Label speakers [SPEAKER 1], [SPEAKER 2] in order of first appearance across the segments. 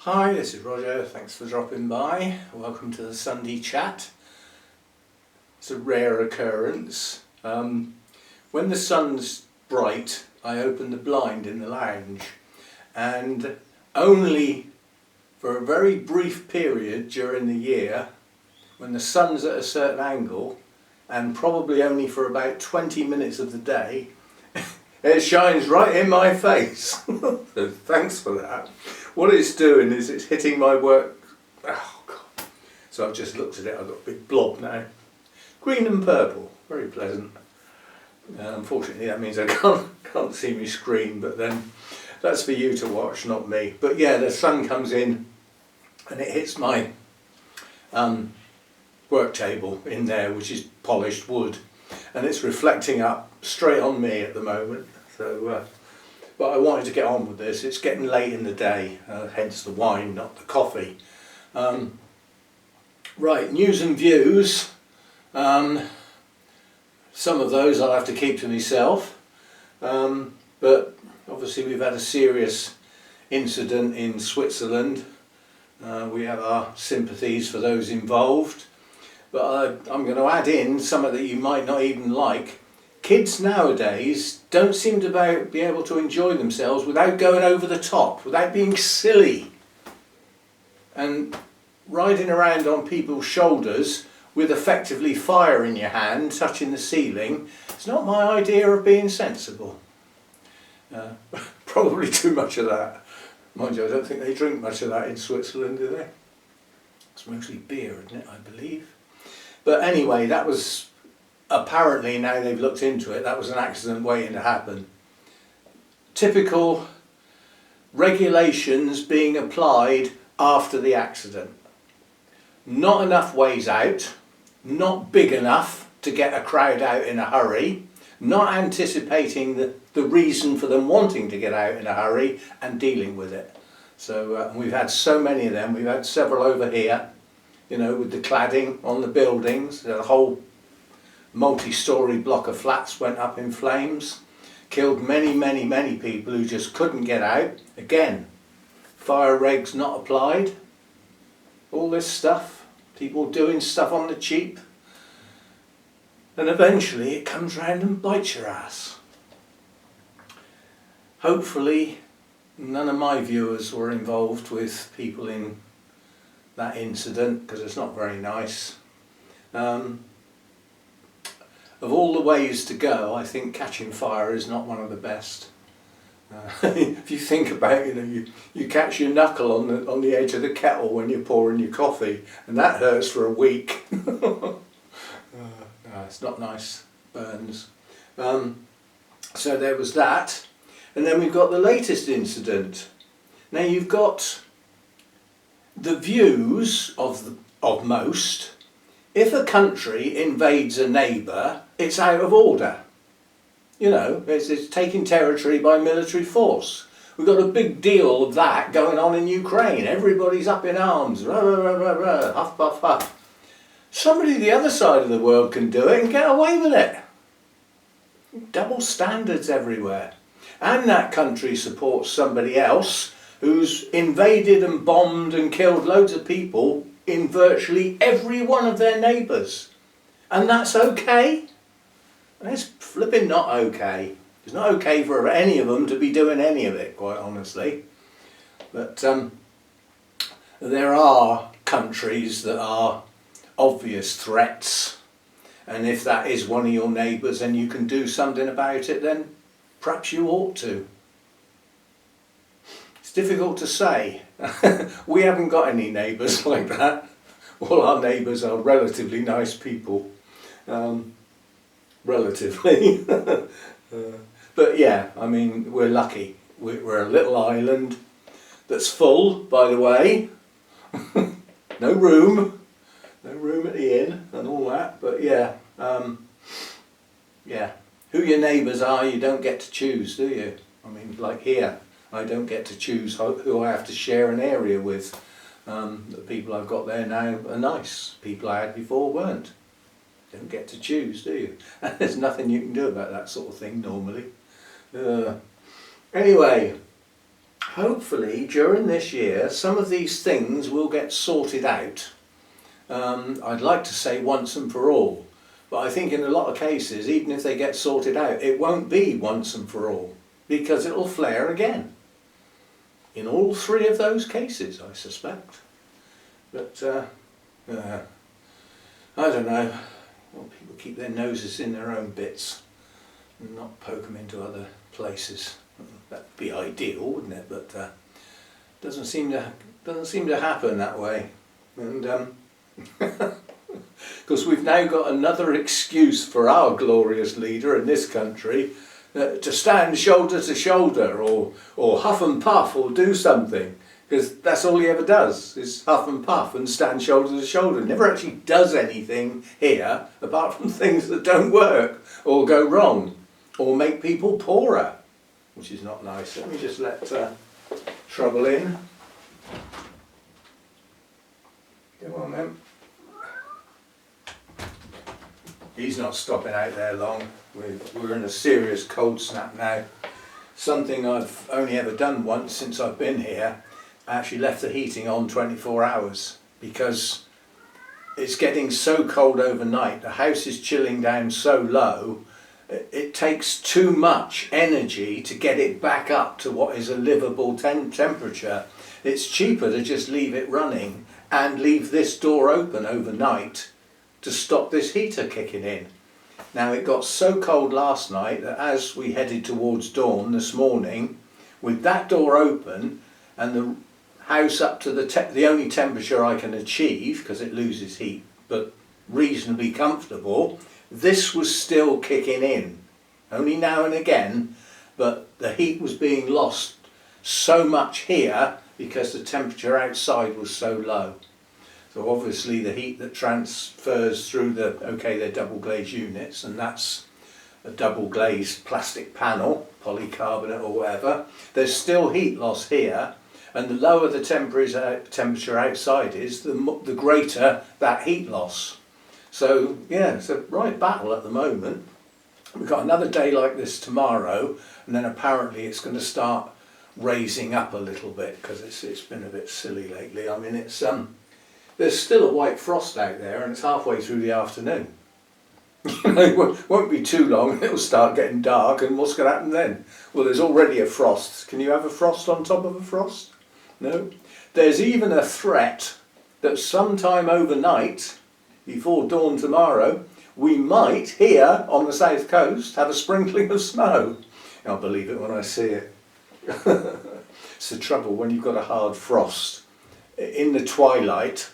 [SPEAKER 1] Hi, this is Roger. Thanks for dropping by. Welcome to the Sunday chat. It's a rare occurrence. When the sun's bright, I open the blind in the lounge, and only for a very brief period during the year, when the sun's at a certain angle, and probably only for about 20 minutes of the day, it shines right in my face. So thanks for that. What it's doing is it's hitting my work. Oh God. So I've just looked at it, I've got a big blob now. Green and purple, very pleasant. Unfortunately that means I can't see my screen, but then that's for you to watch, not me. But yeah, the sun comes in and it hits my work table in there, which is polished wood, and it's reflecting up straight on me at the moment. So but I wanted to get on with this. It's getting late in the day, hence the wine, not the coffee. Right, news and views. Some of those I'll have to keep to myself, but obviously we've had a serious incident in Switzerland. We have our sympathies for those involved, but I'm going to add in something that you might not even like. Kids nowadays don't seem to be able to enjoy themselves without going over the top, without being silly and riding around on people's shoulders with effectively fire in your hand touching the ceiling. It's not my idea of being sensible. Probably too much of that. Mind you, I don't think they drink much of that in Switzerland, do they? It's mostly beer, isn't it, I believe. But anyway, that was apparently, now they've looked into it, that was an accident waiting to happen. Typical regulations being applied after the accident. Not enough ways out, not big enough to get a crowd out in a hurry, not anticipating the reason for them wanting to get out in a hurry and dealing with it. So we've had so many of them. We've had several over here, you know, with the cladding on the buildings. The whole multi-storey block of flats went up in flames, killed many people who just couldn't get out. Again, fire regs not applied, all this stuff, people doing stuff on the cheap, and eventually it comes round and bites your ass. Hopefully none of my viewers were involved with people in that incident, because it's not very nice. Of all the ways to go, I think catching fire is not one of the best. If you think about it, you catch your knuckle on the edge of the kettle when you're pouring your coffee, and that hurts for a week. No, it's not nice, burns. So there was that, and then we've got the latest incident. Now you've got the views of most. If a country invades a neighbour, it's out of order. You know, it's taking territory by military force. We've got a big deal of that going on in Ukraine. Everybody's up in arms, rah, rah, rah, rah, rah, huff, puff, huff. Somebody the other side of the world can do it and get away with it. Double standards everywhere. And that country supports somebody else who's invaded and bombed and killed loads of people in virtually every one of their neighbours. And that's okay? It's flipping not okay. It's not okay for any of them to be doing any of it, quite honestly. But there are countries that are obvious threats, and if that is one of your neighbours and you can do something about it, then perhaps you ought to. It's difficult to say. We haven't got any neighbours like that. All our neighbours are relatively nice people. Relatively. But yeah, I mean, we're lucky. We're a little island that's full, by the way. No room at the inn and all that. But yeah, yeah. Who your neighbours are, you don't get to choose, do you? I mean, like here, I don't get to choose who I have to share an area with. The people I've got there now are nice. People I had before weren't. Don't get to choose, do you? There's nothing you can do about that sort of thing normally. Anyway, hopefully during this year some of these things will get sorted out. I'd like to say once and for all, but I think in a lot of cases, even if they get sorted out, it won't be once and for all, because it'll flare again. In all three of those cases, I suspect. But I don't know. Well, people keep their noses in their own bits and not poke them into other places. That'd be ideal, wouldn't it? But doesn't seem to happen that way. And because we've now got another excuse for our glorious leader in this country to stand shoulder to shoulder or huff and puff or do something, because that's all he ever does, is huff and puff and stand shoulder to shoulder. Never actually does anything here apart from things that don't work or go wrong or make people poorer, which is not nice. Let me just let trouble in. Go on then. He's not stopping out there long. We're in a serious cold snap now. Something I've only ever done once since I've been here. I actually left the heating on 24 hours because it's getting so cold overnight. The house is chilling down so low. It takes too much energy to get it back up to what is a livable temperature. It's cheaper to just leave it running and leave this door open overnight to stop this heater kicking in. Now, it got so cold last night that as we headed towards dawn this morning, with that door open and the house up to the only temperature I can achieve, because it loses heat, but reasonably comfortable, this was still kicking in. Only now and again, but the heat was being lost so much here because the temperature outside was so low. So obviously the heat that transfers through they're double glazed units, and that's a double glazed plastic panel, polycarbonate or whatever. There's still heat loss here, and the lower the temperature outside is, the greater that heat loss. So yeah, it's a right battle at the moment. We've got another day like this tomorrow, and then apparently it's going to start raising up a little bit because it's been a bit silly lately. I mean, it's there's still a white frost out there, and it's halfway through the afternoon. You know, it won't be too long and it'll start getting dark, and what's going to happen then? Well, there's already a frost. Can you have a frost on top of a frost? No. There's even a threat that sometime overnight, before dawn tomorrow, we might, here on the south coast, have a sprinkling of snow. I'll believe it when I see it. It's the trouble when you've got a hard frost. In the twilight,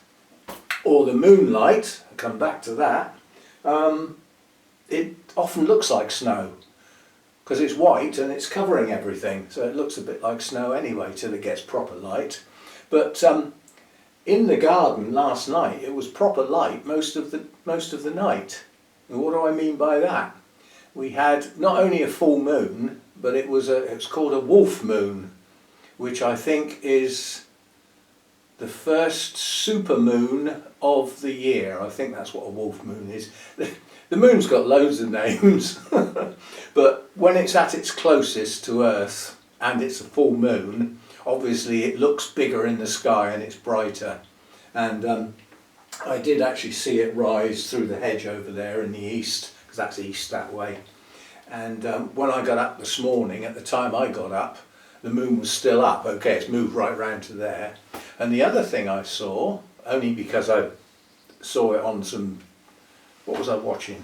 [SPEAKER 1] or the moonlight, I'll come back to that, it often looks like snow because it's white and it's covering everything, so it looks a bit like snow anyway till it gets proper light. But in the garden last night it was proper light most of the night. And what do I mean by that? We had not only a full moon, but it's called a wolf moon, which I think is the first supermoon of the year. I think that's what a wolf moon is. The moon's got loads of names, but when it's at its closest to Earth and it's a full moon, obviously it looks bigger in the sky and it's brighter. And I did actually see it rise through the hedge over there in the east, because that's east that way. And when I got up this morning, at the time I got up, the moon was still up. Okay, it's moved right round to there. And the other thing I saw, only because I saw it on some, what was I watching?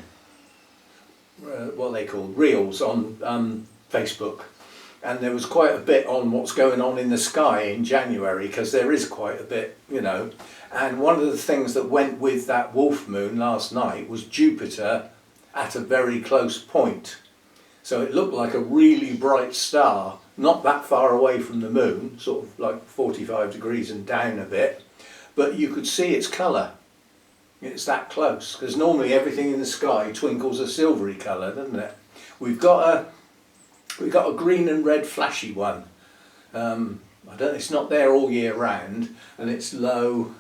[SPEAKER 1] What they called reels on Facebook. And there was quite a bit on what's going on in the sky in January, because there is quite a bit, you know. And one of the things that went with that wolf moon last night was Jupiter at a very close point. So it looked like a really bright star, not that far away from the moon, sort of like 45 degrees and down a bit, but you could see its colour. It's that close, because normally everything in the sky twinkles a silvery colour, doesn't it? We've got a green and red flashy one. It's not there all year round, and it's low.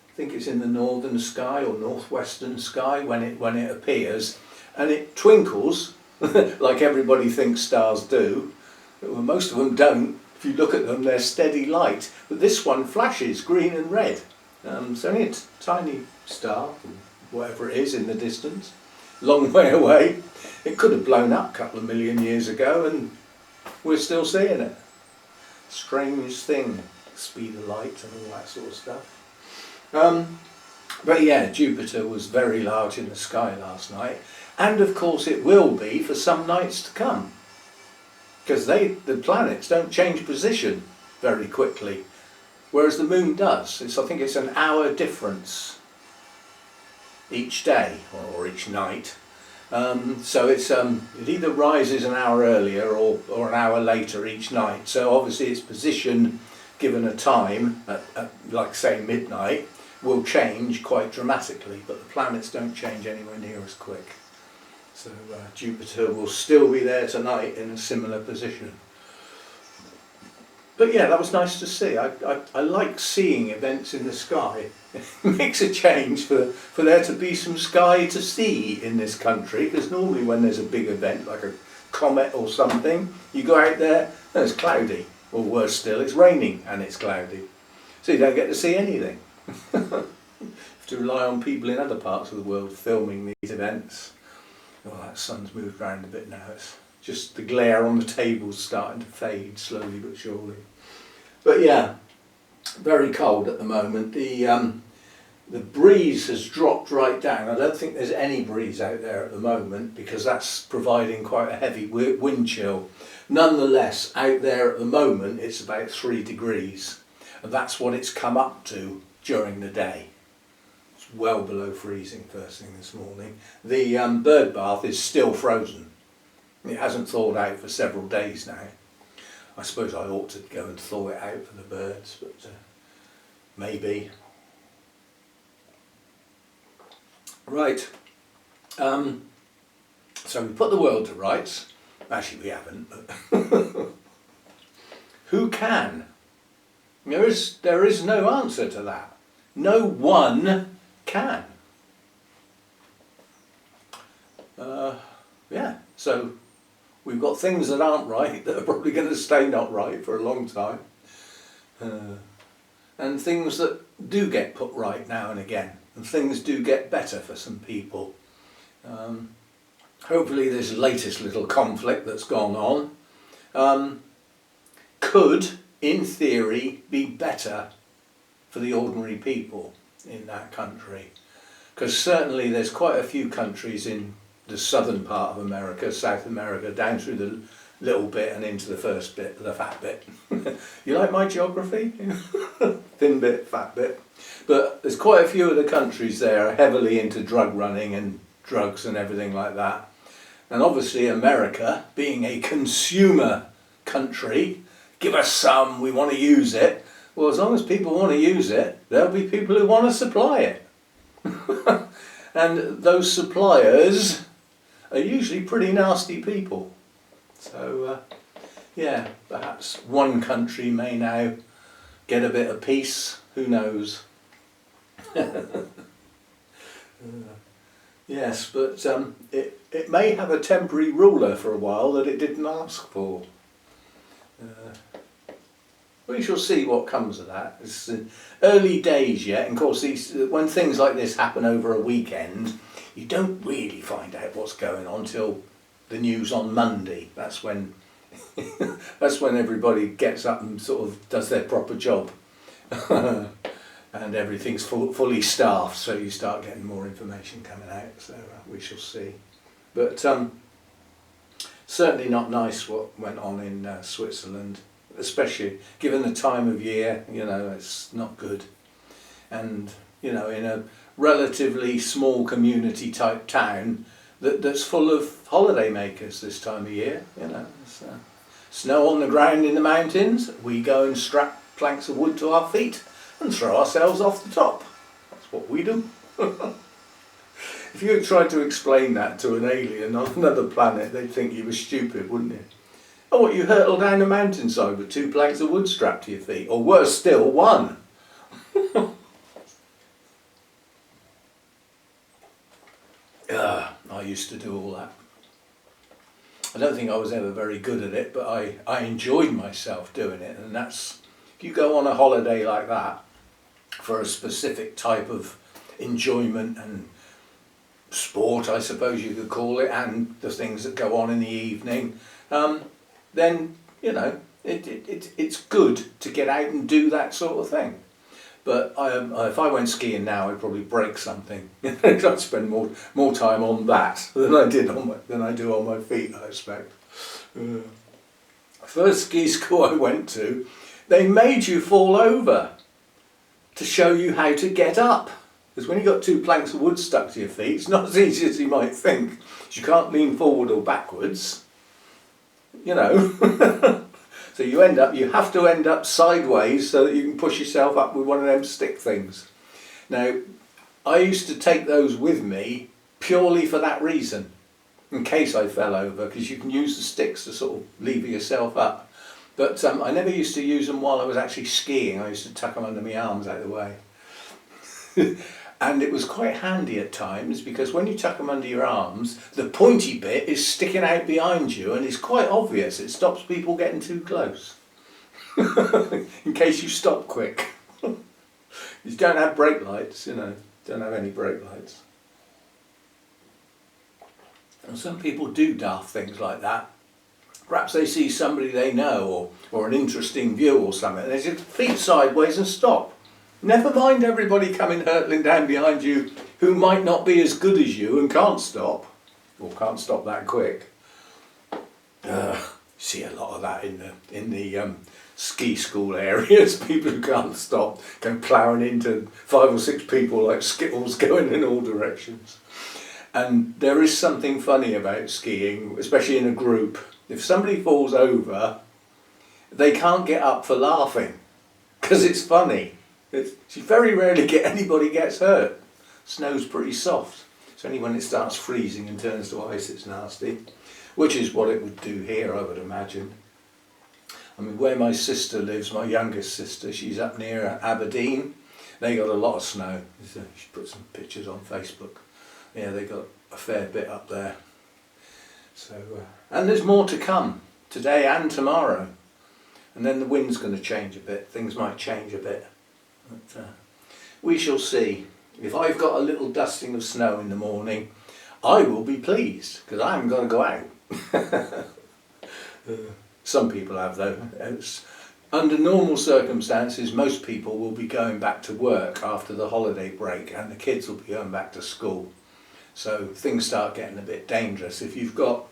[SPEAKER 1] I think it's in the northern sky or northwestern sky when it appears, and it twinkles like everybody thinks stars do. Well, most of them don't. If if you look at them, they're steady light. But this one flashes green and red. It's only a tiny star, whatever it is in the distance, long way away. It could have blown up a couple of million years ago and we're still seeing it. Strange thing, speed of light and all that sort of stuff. But yeah, Jupiter was very large in the sky last night, and of course it will be for some nights to come, because the planets don't change position very quickly, whereas the moon does. I think it's an hour difference each day or each night. So it either rises an hour earlier or an hour later each night. So obviously its position given a time at like say midnight will change quite dramatically, but the planets don't change anywhere near as quick. So Jupiter will still be there tonight in a similar position. But yeah, that was nice to see. I like seeing events in the sky. It makes a change for there to be some sky to see in this country, because normally when there's a big event like a comet or something, you go out there and it's cloudy, or worse still, it's raining and it's cloudy. So you don't get to see anything. You have to rely on people in other parts of the world filming these events. Oh, that sun's moved around a bit now. It's just the glare on the table's starting to fade slowly but surely. But yeah, very cold at the moment. The breeze has dropped right down. I don't think there's any breeze out there at the moment because that's providing quite a heavy wind chill. Nonetheless, out there at the moment it's about 3 degrees, and that's what it's come up to during the day. It's well below freezing first thing this morning. The bird bath is still frozen. It hasn't thawed out for several days now. I suppose I ought to go and thaw it out for the birds, but maybe. Right, so we put the world to rights. Actually we haven't, but who can? There is no answer to that. No one can. Yeah, so we've got things that aren't right that are probably going to stay not right for a long time. And things that do get put right now and again. And things do get better for some people. Hopefully this latest little conflict that's gone on could, in theory, be better for the ordinary people in that country. Because certainly there's quite a few countries in the southern part of America, South America, down through the little bit and into the first bit, the fat bit. You like my geography? Thin bit, fat bit. But there's quite a few of the countries there are heavily into drug running and drugs and everything like that. And obviously America, being a consumer country, give us some, we want to use it. Well, as long as people want to use it, there'll be people who want to supply it. And those suppliers are usually pretty nasty people. So, yeah, perhaps one country may now get a bit of peace, who knows. Yes, but it may have a temporary ruler for a while that it didn't ask for. We shall see what comes of that. It's early days yet, and of course when things like this happen over a weekend, you don't really find out what's going on till the news on Monday. That's when that's when everybody gets up and sort of does their proper job. And everything's fully staffed, so you start getting more information coming out, so we shall see. But certainly not nice what went on in Switzerland, especially given the time of year, you know, it's not good. And, you know, in a relatively small community type town that's full of holiday makers this time of year, you know. It's, snow on the ground in the mountains, we go and strap planks of wood to our feet and throw ourselves off the top. That's what we do. If you tried to explain that to an alien on another planet, they'd think you were stupid, wouldn't you? Oh, what, you hurtle down a mountainside with 2 planks of wood strapped to your feet? Or worse still, 1. I used to do all that. I don't think I was ever very good at it, but I enjoyed myself doing it. And that's, if you go on a holiday like that for a specific type of enjoyment and sport, I suppose you could call it, and the things that go on in the evening, then, you know, it's good to get out and do that sort of thing. But if I went skiing now, I'd probably break something. I'd spend more time on that than I do on my feet, I expect. First ski school I went to, they made you fall over to show you how to get up. Because when you've got 2 planks of wood stuck to your feet, it's not as easy as you might think. You can't lean forward or backwards, you know. So you have to end up sideways so that you can push yourself up with one of them stick things. Now, I used to take those with me purely for that reason, in case I fell over, because you can use the sticks to sort of lever yourself up. But I never used to use them while I was actually skiing. I used to tuck them under my arms out of the way. And it was quite handy at times, because when you tuck them under your arms, the pointy bit is sticking out behind you and it's quite obvious. It stops people getting too close. In case you stop quick. You don't have brake lights, you know, don't have any brake lights. And some people do daft things like that. Perhaps they see somebody they know or an interesting view or something, and they just feet sideways and stop. Never mind everybody coming hurtling down behind you who might not be as good as you and can't stop, or can't stop that quick. See a lot of that in the ski school areas. People who can't stop go ploughing into 5 or 6 people like skittles going in all directions. And there is something funny about skiing, especially in a group. If somebody falls over, they can't get up for laughing because it's funny. You very rarely get anybody gets hurt. Snow's pretty soft. It's only when it starts freezing and turns to ice it's nasty, which is what it would do here, I would imagine. I mean, where my sister lives, my youngest sister, she's up near Aberdeen. They got a lot of snow. She put some pictures on Facebook. Yeah, they got a fair bit up there. So, and there's more to come today and tomorrow. And then the wind's going to change a bit. Things might change a bit. But we shall see. If I've got a little dusting of snow in the morning, I will be pleased, because I haven't got to go out. Some people have though. Under normal circumstances, most people will be going back to work after the holiday break, and the kids will be going back to school. So things start getting a bit dangerous. If you've got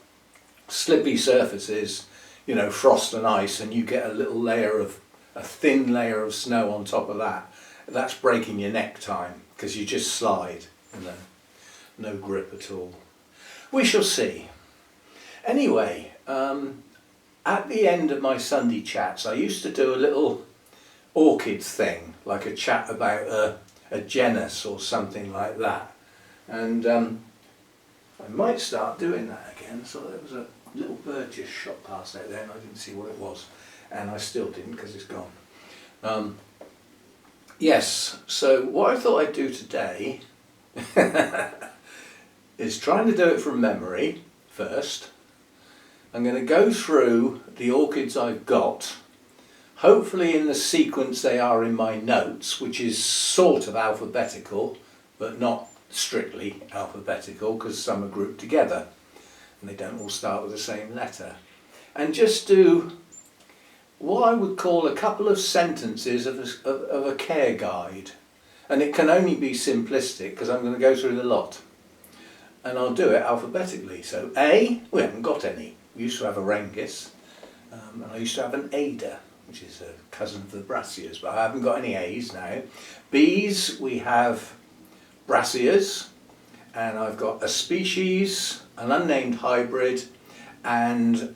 [SPEAKER 1] slippy surfaces, you know, frost and ice, and you get a thin layer of snow on top of that, that's breaking your neck time, because you just slide, you know, no grip at all. We shall see. Anyway, at the end of my Sunday chats, I used to do a little Orchids thing, like a chat about a genus or something like that. And I might start doing that again. So there was a little bird just shot past out there and I didn't see what it was. And I still didn't, because it's gone. Yes, so what I thought I'd do today is trying to do it from memory first. I'm going to go through the orchids I've got, hopefully in the sequence they are in my notes, which is sort of alphabetical, but not strictly alphabetical, because some are grouped together and they don't all start with the same letter. And just do what I would call a couple of sentences of a care guide. And it can only be simplistic, because I'm going to go through the lot. And I'll do it alphabetically. So A, we haven't got any. We used to have a Rangus, and I used to have an Ada, which is a cousin of the Brassias, but I haven't got any A's now. B's, we have Brassias, and I've got a species, an unnamed hybrid, and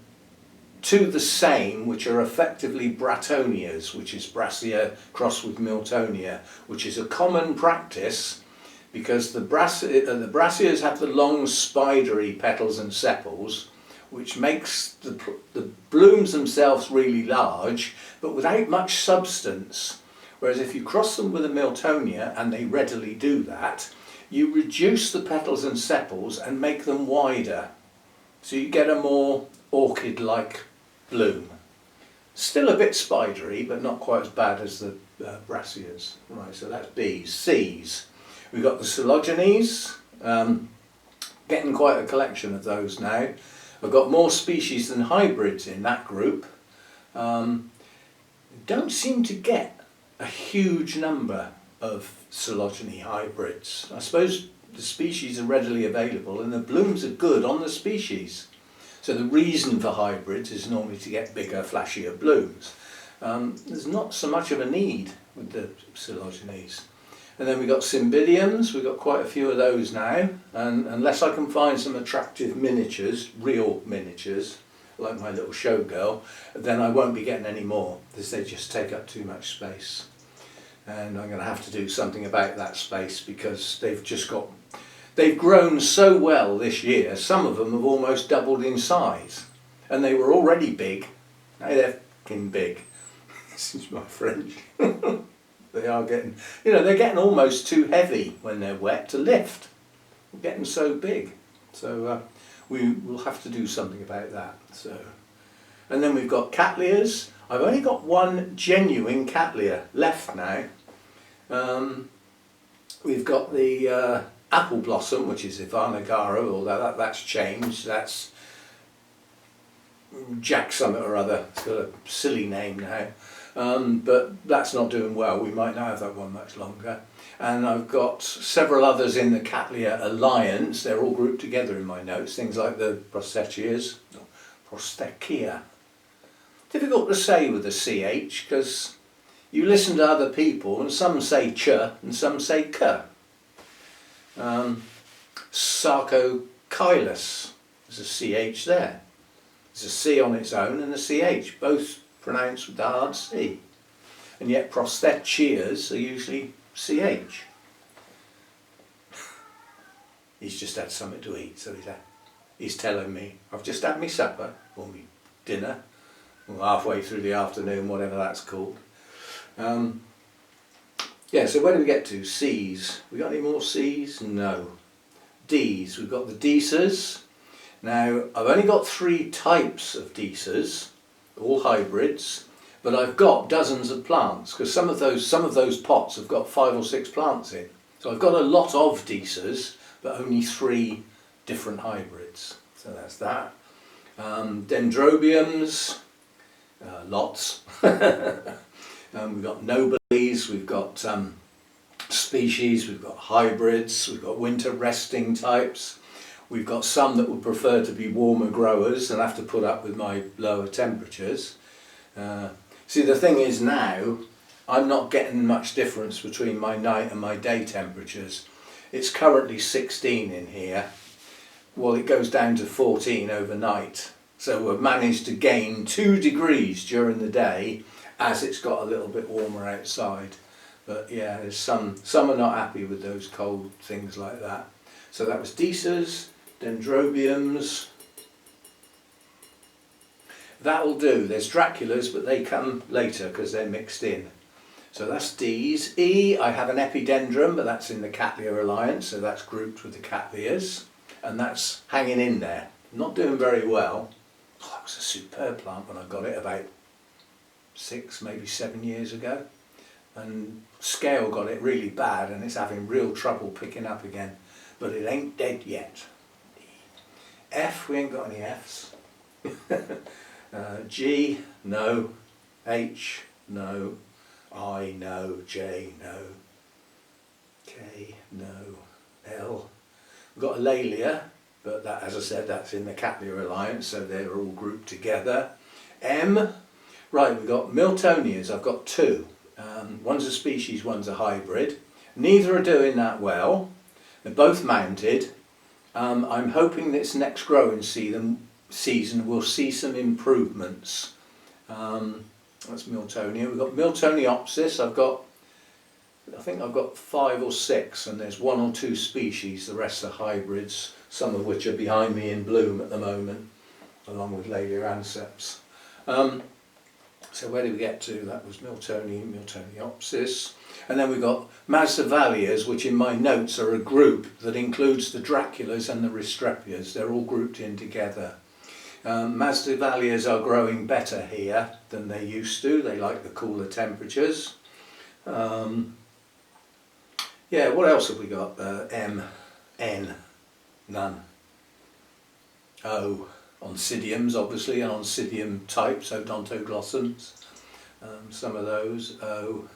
[SPEAKER 1] two the same, which are effectively Brattonias, which is Brassia crossed with Miltonia, which is a common practice because the Brassias have the long spidery petals and sepals, which makes the blooms themselves really large, but without much substance. Whereas if you cross them with a Miltonia, and they readily do that, you reduce the petals and sepals and make them wider. So you get a more orchid-like bloom. Still a bit spidery, but not quite as bad as the brassicas. Right, so that's B's. C's. We've got the cotyledons, getting quite a collection of those now. I've got more species than hybrids in that group. Don't seem to get a huge number of cotyledon hybrids. I suppose the species are readily available and the blooms are good on the species. So the reason for hybrids is normally to get bigger, flashier blooms. There's not so much of a need with the cotyledons. And then we've got cymbidiums. We've got quite a few of those now, and unless I can find some attractive miniatures, real miniatures, like my little showgirl, then I won't be getting any more because they just take up too much space. And I'm going to have to do something about that space because they've grown so well this year. Some of them have almost doubled in size, and they were already big. Now they're fucking big. This is my French. They are getting, they're getting almost too heavy when they're wet to lift. They're getting so big. So we will have to do something about that. So, and then we've got cattleyas. I've only got one genuine cattleya left now. We've got the apple blossom, which is Ivanagara, although that's changed. That's Jack Summit or other. It's got a silly name now. But that's not doing well. We might not have that one much longer. And I've got several others in the Cattleya Alliance. They're all grouped together in my notes. Things like the Prostechia. Difficult to say with the CH because you listen to other people and some say ch and some say k. Sarcochilus. There's a CH there. There's a C on its own and a CH, both pronounced with the hard C, and yet Prostechias are usually CH. He's just had something to eat, so he's telling me, I've just had my supper, or my dinner, or halfway through the afternoon, whatever that's called. Yeah, so where do we get to? C's. We got any more C's? No. D's. We've got the Deesas. Now, I've only got 3 types of Deesas, all hybrids, but I've got dozens of plants because some of those pots have got 5 or 6 plants in. So I've got a lot of Deesas, but only 3 different hybrids. So that's that. Dendrobiums, lots. We've got nobiles, we've got species, we've got hybrids, we've got winter resting types. We've got some that would prefer to be warmer growers and have to put up with my lower temperatures. See, the thing is now, I'm not getting much difference between my night and my day temperatures. It's currently 16 in here. Well, it goes down to 14 overnight. So we've managed to gain 2 degrees during the day as it's got a little bit warmer outside. But yeah, there's some are not happy with those cold things like that. So that was Deesas, Dendrobiums. That'll do. There's Draculas, but they come later because they're mixed in. So that's D's. E, I have an Epidendrum, but that's in the Cattleya Alliance, so that's grouped with the Cattleyas. And that's hanging in there. Not doing very well. Oh, that was a superb plant when I got it about 6, maybe 7 years ago. And Scale got it really bad and it's having real trouble picking up again. But it ain't dead yet. F, we ain't got any Fs. G, no. H, no. I, no. J, no. K, no. L. We've got a Laelia, but that, as I said, that's in the Cattleya Alliance, so they're all grouped together. M, right, we've got Miltonias. I've got 2. One's a species, one's a hybrid. Neither are doing that well. They're both mounted. I'm hoping this next growing season we'll see some improvements. That's Miltonia. We've got Miltoniopsis. I think I've got 5 or 6, and there's 1 or 2 species. The rest are hybrids, some of which are behind me in bloom at the moment, along with Laelia anceps. So where did we get to? That was Miltoniopsis. And then we've got Masdevallias, which in my notes are a group that includes the Draculas and the Restrepias. They're all grouped in together. Masdevallias are growing better here than they used to. They like the cooler temperatures. Yeah, what else have we got? M, N, none. O, oncidiums obviously, and oncidium types, odontoglossums. Some of those. O,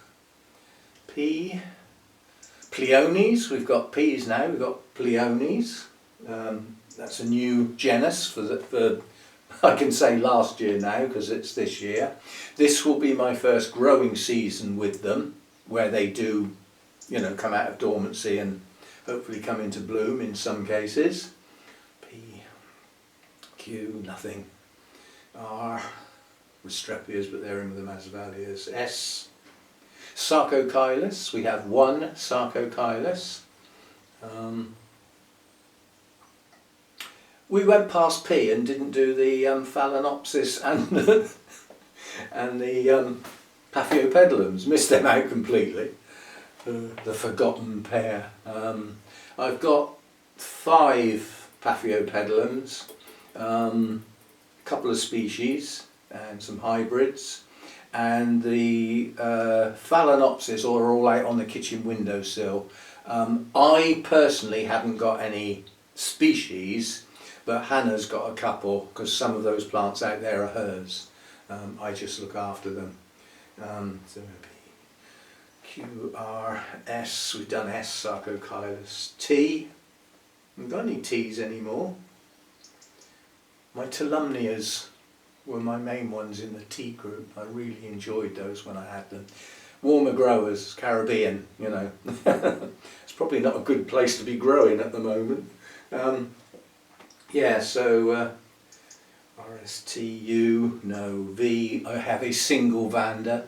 [SPEAKER 1] P, Pleones. We've got P's now. We've got Pleones. That's a new genus for I can say last year now because it's this year. This will be my first growing season with them, where they do, you know, come out of dormancy and hopefully come into bloom in some cases. P, Q, nothing. R, Restrepias, but they're in with the Masdevallias. S, Sarcochilus. We have one Sarcochilus. We went past P and didn't do the Phalaenopsis and the Paphiopedilums. Missed them out completely. The forgotten pair. I've got 5 Paphiopedilums, a couple of species and some hybrids, and the Phalaenopsis are all out on the kitchen windowsill. I personally haven't got any species, but Hannah's got a couple because some of those plants out there are hers. I just look after them. So Q, R, S, we've done S, Sarcochilus. T, I haven't got any T's anymore. My Tolumnias were my main ones in the T group. I really enjoyed those when I had them. Warmer growers, Caribbean, you know. It's probably not a good place to be growing at the moment. Yeah, so RSTU, no, V, I have a single Vanda,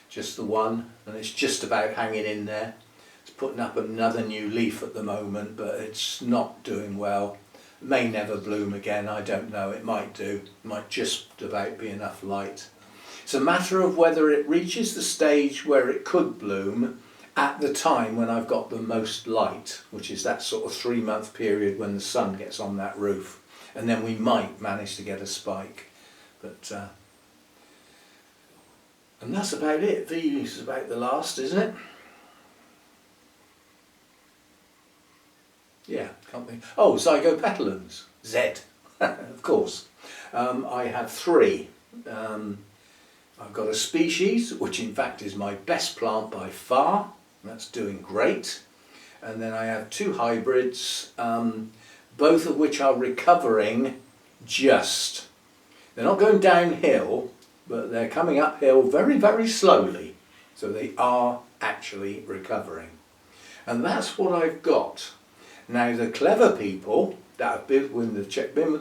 [SPEAKER 1] just the one, and it's just about hanging in there. It's putting up another new leaf at the moment, but it's not doing well. It may never bloom again, I don't know, it might do. It might just about be enough light. It's a matter of whether it reaches the stage where it could bloom at the time when I've got the most light, which is that sort of 3-month period when the sun gets on that roof, and then we might manage to get a spike. But and that's about it. V is about the last, isn't it? Yeah, can't think. Oh, Zygopetalums, Z, of course. I have 3. I've got a species, which in fact is my best plant by far. That's doing great. And then I have 2 hybrids, both of which are recovering just. They're not going downhill, but they're coming uphill very, very slowly. So they are actually recovering. And that's what I've got. Now the clever people that have been with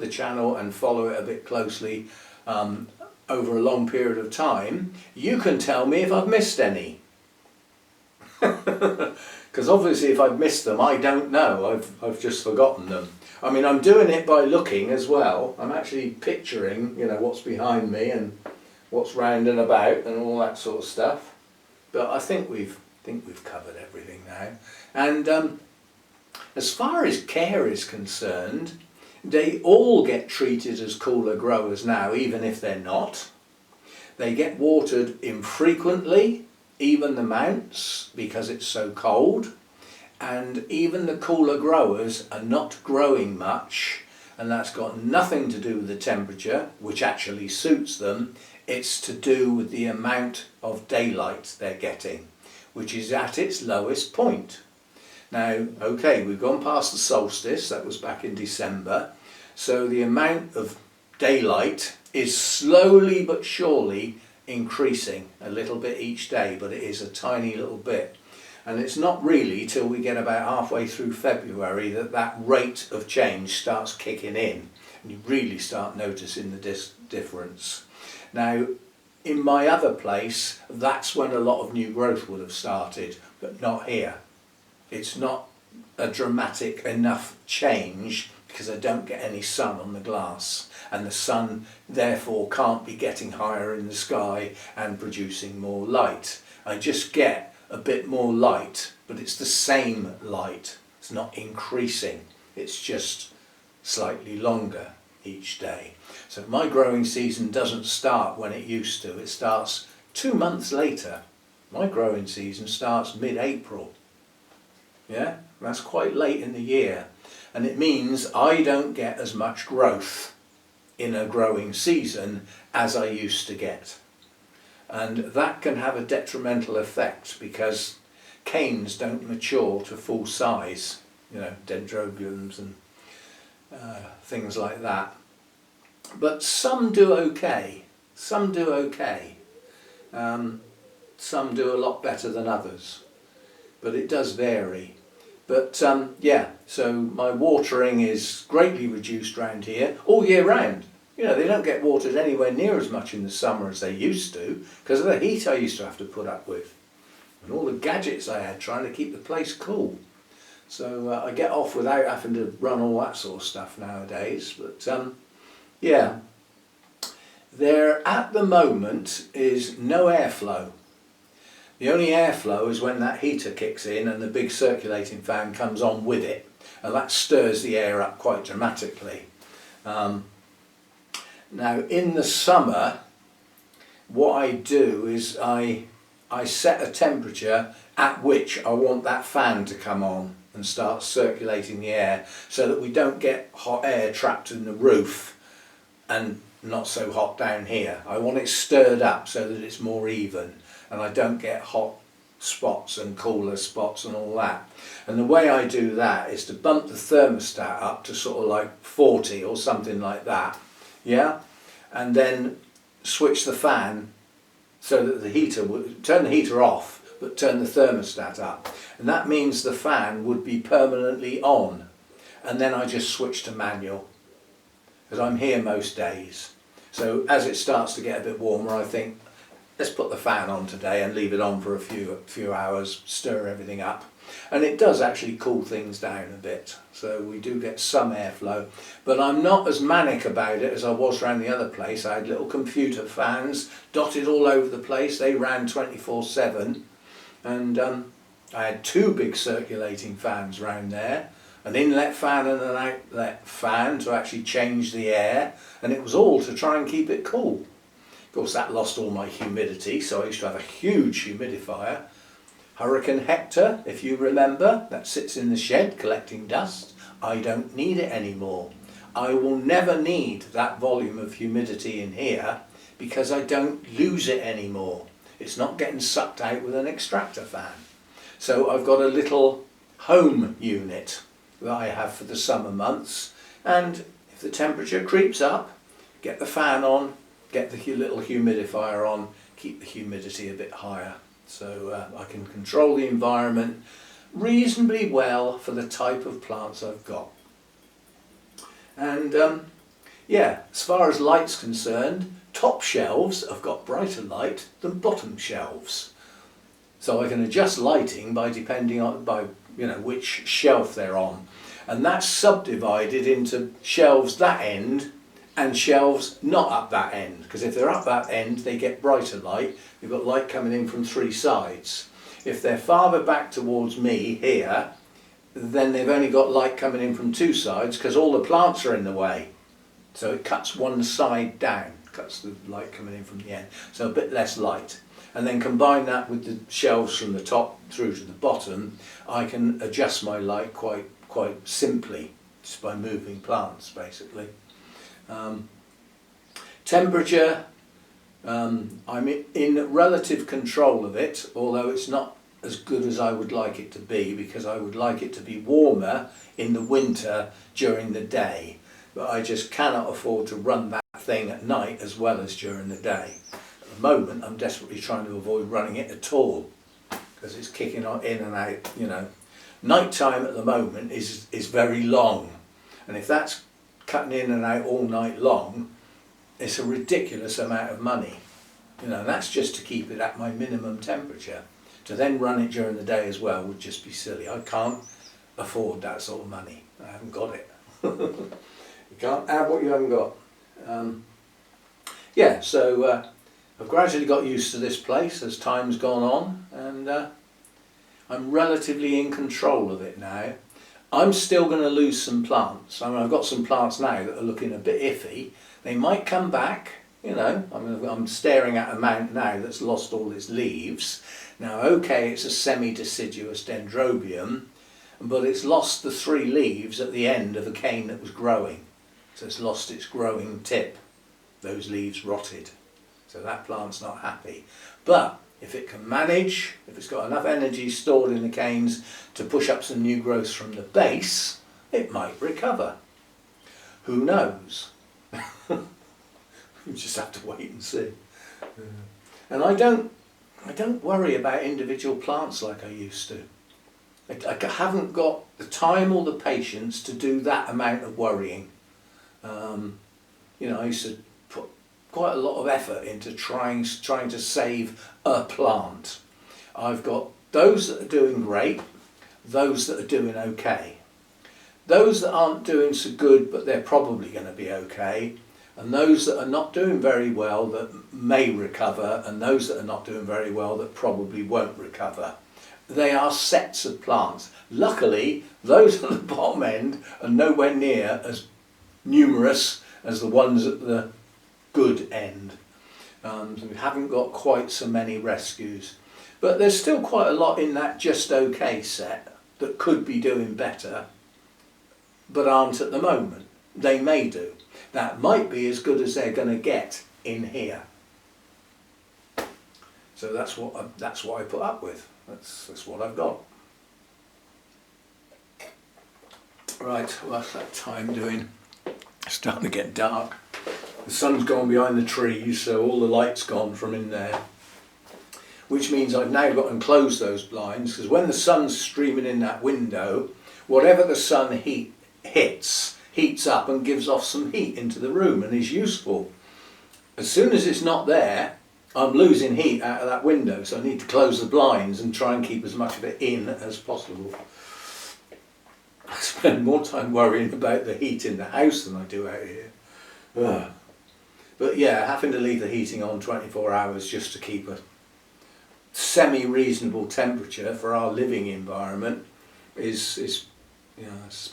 [SPEAKER 1] the channel and follow it a bit closely over a long period of time, you can tell me if I've missed any. Because obviously if I've missed them, I don't know, I've just forgotten them. I mean, I'm doing it by looking as well. I'm actually picturing, you know, what's behind me and what's round and about and all that sort of stuff. But I think we've covered everything now. And as far as care is concerned, they all get treated as cooler growers now, even if they're not. They get watered infrequently, even the mounts, because it's so cold, and even the cooler growers are not growing much, and that's got nothing to do with the temperature, which actually suits them. It's to do with the amount of daylight they're getting, which is at its lowest point. Now, okay, we've gone past the solstice, that was back in December, so the amount of daylight is slowly but surely increasing a little bit each day, but it is a tiny little bit. And it's not really till we get about halfway through February that that rate of change starts kicking in, and you really start noticing the difference. Now, in my other place, that's when a lot of new growth would have started, but not here. It's not a dramatic enough change because I don't get any sun on the glass, and the sun therefore can't be getting higher in the sky and producing more light. I just get a bit more light, but it's the same light. It's not increasing, it's just slightly longer. each day. So my growing season doesn't start when it used to. It starts 2 months later. My growing season starts mid-April. Yeah, that's quite late in the year. And it means I don't get as much growth in a growing season as I used to get. And that can have a detrimental effect because canes don't mature to full size, you know, dendrobiums and things like that. But some do okay. Some do okay. Some do a lot better than others. But it does vary. But yeah, so my watering is greatly reduced around here all year round. You know, they don't get watered anywhere near as much in the summer as they used to because of the heat I used to have to put up with and all the gadgets I had trying to keep the place cool. So I get off without having to run all that sort of stuff nowadays. But yeah, there at the moment is no airflow. The only airflow is when that heater kicks in and the big circulating fan comes on with it, and that stirs the air up quite dramatically. Now in the summer, what I do is I set a temperature at which I want that fan to come on and start circulating the air so that we don't get hot air trapped in the roof and not so hot down here. I want it stirred up so that it's more even and I don't get hot spots and cooler spots and all that. And the way I do that is to bump the thermostat up to sort of like 40 or something like that. Yeah, and then switch the fan so that the heater would turn the heater off but turn the thermostat up, and that means the fan would be permanently on, and then I just switch to manual because I'm here most days. So as it starts to get a bit warmer, I think let's put the fan on today and leave it on for a few hours, stir everything up. And it does actually cool things down a bit, so we do get some airflow. But I'm not as manic about it as I was around the other place. I had little computer fans dotted all over the place. They ran 24/7, and I had 2 big circulating fans round there, an inlet fan and an outlet fan to actually change the air, and it was all to try and keep it cool. Of course that lost all my humidity, so I used to have a huge humidifier. Hurricane Hector, if you remember, that sits in the shed collecting dust. I don't need it anymore. I will never need that volume of humidity in here because I don't lose it anymore. It's not getting sucked out with an extractor fan. So I've got a little home unit that I have for the summer months, and if the temperature creeps up, get the fan on, get the little humidifier on, keep the humidity a bit higher. So I can control the environment reasonably well for the type of plants I've got. And yeah, as far as light's concerned, top shelves have got brighter light than bottom shelves. So I can adjust lighting by depending on which shelf they're on. And that's subdivided into shelves that end and shelves not up that end, because if they're up that end they get brighter light. You've got light coming in from 3 sides. If they're farther back towards me here, then they've only got light coming in from 2 sides because all the plants are in the way. So it cuts one side down, cuts the light coming in from the end, so a bit less light. And then combine that with the shelves from the top through to the bottom, I can adjust my light quite simply, just by moving plants basically. Temperature, I'm in relative control of it, although it's not as good as I would like it to be, because I would like it to be warmer in the winter during the day, but I just cannot afford to run that thing at night as well as during the day. At the moment I'm desperately trying to avoid running it at all because it's kicking on in and out. Night time at the moment is very long, and if that's cutting in and out all night long, it's a ridiculous amount of money. And that's just to keep it at my minimum temperature. To then run it during the day as well would just be silly. I can't afford that sort of money. I haven't got it. You can't have what you haven't got. Yeah, so I've gradually got used to this place as time's gone on, and I'm relatively in control of it now. I'm still going to lose some plants. I mean, I've got some plants now that are looking a bit iffy. They might come back, you know. I mean, I'm staring at a mount now that's lost all its leaves. Now, okay, it's a semi-deciduous dendrobium, but it's lost the 3 leaves at the end of a cane that was growing. So it's lost its growing tip. Those leaves rotted. So that plant's not happy. But if it can manage, if it's got enough energy stored in the canes to push up some new growth from the base, it might recover. Who knows? You just have to wait and see. And I don't worry about individual plants like I used to. I haven't got the time or the patience to do that amount of worrying. You know, I used to put quite a lot of effort into trying to save a plant. I've got those that are doing great, those that are doing okay. Those that aren't doing so good, but they're probably going to be okay, and those that are not doing very well that may recover, and those that are not doing very well that probably won't recover. They are sets of plants. Luckily, those at the bottom end are nowhere near as numerous as the ones at the good end. So we haven't got quite so many rescues. But there's still quite a lot in that just okay set that could be doing better, but aren't at the moment. They may do. That might be as good as they're going to get in here. So that's what I put up with. That's what I've got. Right, what's that time doing? It's starting to get dark. The sun's gone behind the trees, so all the light's gone from in there. Which means I've now got to close those blinds, because when the sun's streaming in that window, whatever the sun heats up and gives off some heat into the room and is useful. As soon as it's not there, I'm losing heat out of that window, so I need to close the blinds and try and keep as much of it in as possible. I spend more time worrying about the heat in the house than I do out here. Ugh. But yeah, having to leave the heating on 24 hours just to keep a semi-reasonable temperature for our living environment is you know, it's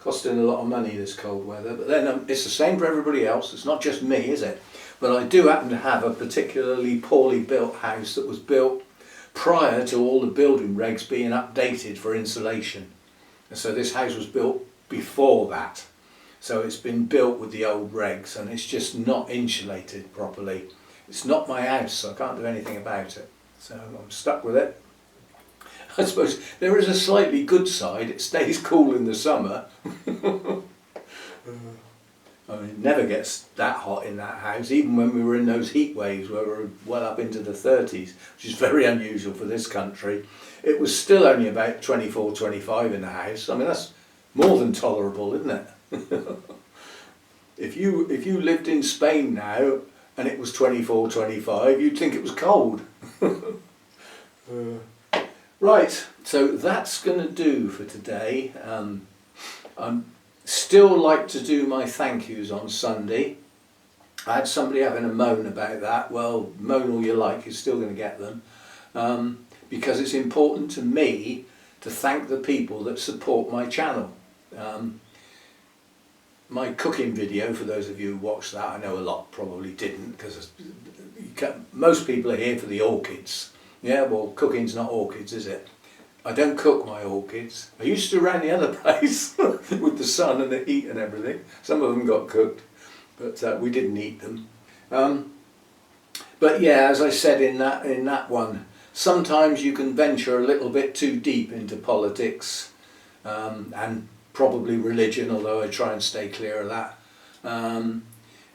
[SPEAKER 1] costing a lot of money this cold weather. But then it's the same for everybody else. It's not just me, is it? But I do happen to have a particularly poorly built house that was built prior to all the building regs being updated for insulation. And so this house was built before that. So it's been built with the old regs and it's just not insulated properly. It's not my house, so I can't do anything about it. So I'm stuck with it. I suppose there is a slightly good side. It stays cool in the summer. I mean, it never gets that hot in that house, even when we were in those heat waves where we were well up into the 30s, which is very unusual for this country. It was still only about 24, 25 in the house. I mean, that's more than tolerable, isn't it? If you lived in Spain now and it was 24, 25, you'd think it was cold. Right, so that's going to do for today. I'm still like to do my thank yous on Sunday. I had somebody having a moan about that. Well, moan all you like, you're still going to get them. Because it's important to me to thank the people that support my channel. My cooking video, for those of you who watched that, I know a lot probably didn't, because most people are here for the orchids. Yeah, well, cooking's not orchids, is it? I don't cook my orchids. I used to around the other place with the sun and the heat and everything. Some of them got cooked, but we didn't eat them. But yeah, as I said in that one, sometimes you can venture a little bit too deep into politics and probably religion, although I try and stay clear of that.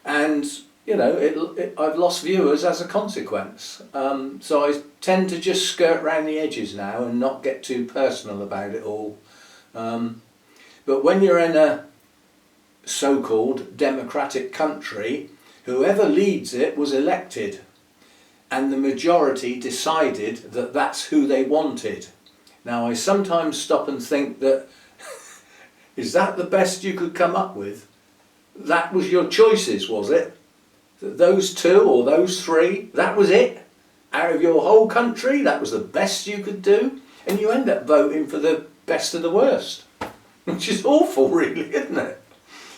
[SPEAKER 1] And you know, I've lost viewers as a consequence. So I tend to just skirt round the edges now and not get too personal about it all. But when you're in a so-called democratic country, whoever leads it was elected, and the majority decided that that's who they wanted. Now I sometimes stop and think that, is that the best you could come up with? That was your choices, was it? Those two or those three, that was it? Out of your whole country, that was the best you could do? And you end up voting for the best of the worst. which is awful really, isn't it?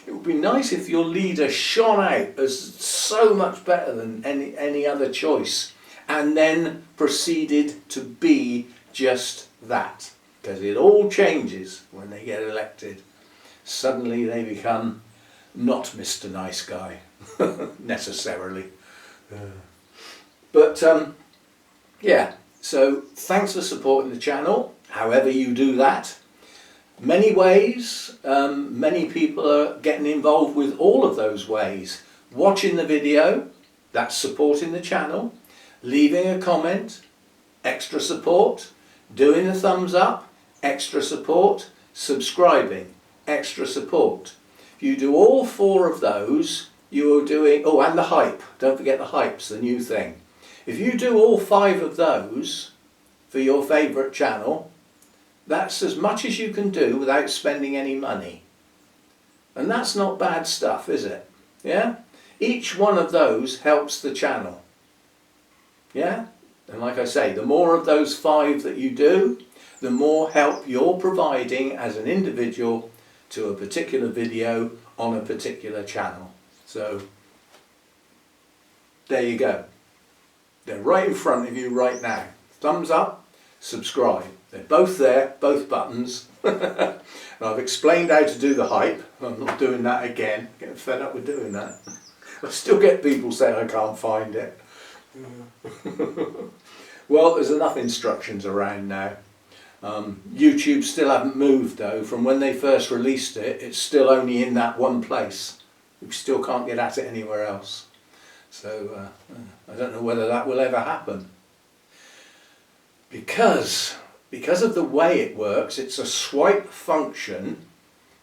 [SPEAKER 1] It would be nice if your leader shone out as so much better than any other choice, and then proceeded to be just that. Because it all changes when they get elected. Suddenly they become not Mr. Nice Guy, necessarily. But yeah, so thanks for supporting the channel, however you do that. Many ways, many people are getting involved with all of those ways. Watching the video, that's supporting the channel. Leaving a comment, extra support. Doing a thumbs up, extra support. Subscribing, extra support. If you do all 4 of those, you are doing, oh, and the hype. Don't forget the hype's the new thing. If you do all 5 of those for your favourite channel, that's as much as you can do without spending any money. And that's not bad stuff, is it? Yeah? Each one of those helps the channel. Yeah? And like I say, the more of those 5 that you do, the more help you're providing as an individual to a particular video on a particular channel. So, there you go. They're right in front of you right now. Thumbs up, subscribe. They're both there, both buttons. And I've explained how to do the hype. I'm not doing that again. I'm getting fed up with doing that. I still get people saying I can't find it. Well, there's enough instructions around now. YouTube still haven't moved though. From when they first released it, it's still only in that one place. You still can't get at it anywhere else. So I don't know whether that will ever happen. Because of the way it works, it's a swipe function.